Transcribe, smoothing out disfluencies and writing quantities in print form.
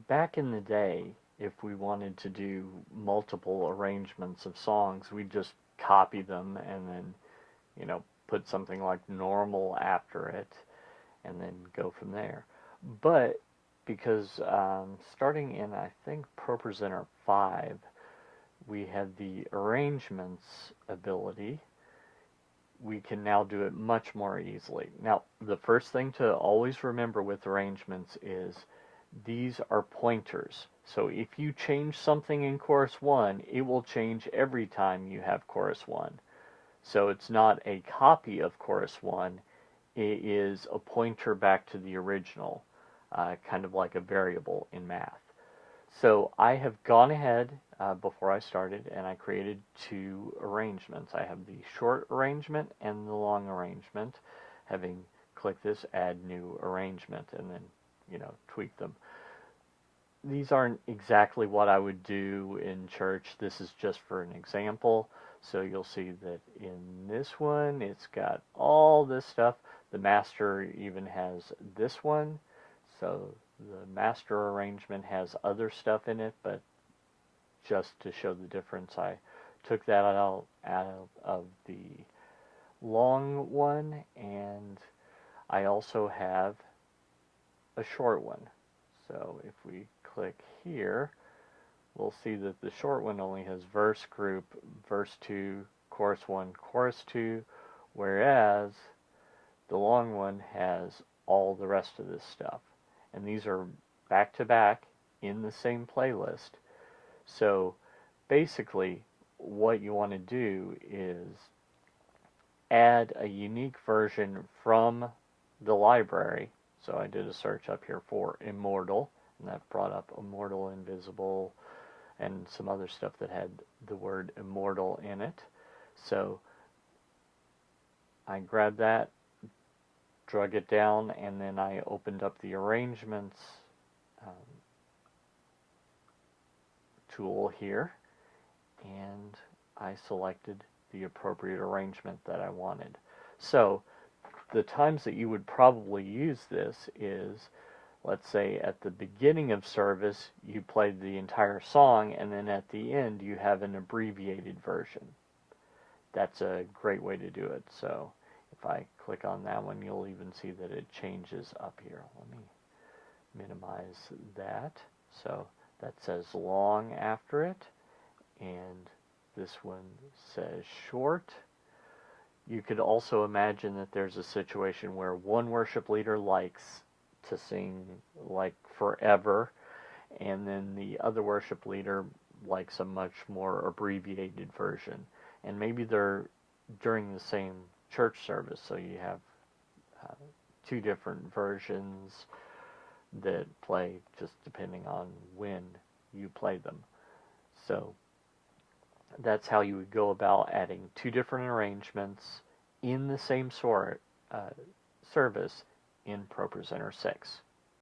back in the day, if we wanted to do multiple arrangements of songs, we'd just copy them and then, put something like normal after it and then go from there. But because starting in, I think, ProPresenter 5, we had the arrangements ability, we can now do it much more easily. Now, the first thing to always remember with arrangements is these are pointers. So if you change something in chorus 1, it will change every time you have chorus 1. So it's not a copy of chorus 1, it is a pointer back to the original, kind of like a variable in math. So I have gone ahead before I started and I created two arrangements. I have the short arrangement and the long arrangement. Having clicked this add new arrangement and then tweak them. These aren't exactly what I would do in church. This is just for an example. So you'll see that in this one it's got all this stuff. The master even has this one. So the master arrangement has other stuff in it, but just to show the difference, I took that out of the long one, and I also have a short one. So if we click here, we'll see that the short one only has verse group, verse 2, chorus 1, chorus 2, whereas the long one has all the rest of this stuff. And these are back to back in the same playlist. So basically what you want to do is add a unique version from the library. So I did a search up here for Immortal, and that brought up Immortal, Invisible, and some other stuff that had the word Immortal in it. So I grabbed that, drug it down, and then I opened up the arrangements tool here, and I selected the appropriate arrangement that I wanted. So the times that you would probably use this is, let's say at the beginning of service you played the entire song, and then at the end you have an abbreviated version. That's a great way to do it. So if I click on that one, you'll even see that it changes up here. Let me minimize that. So that says long after it, and this one says short. You could also imagine that there's a situation where one worship leader likes to sing like forever, and then the other worship leader likes a much more abbreviated version. And maybe they're during the same church service, so you have two different versions that play just depending on when you play them. So that's how you would go about adding two different arrangements in the same service in ProPresenter 6.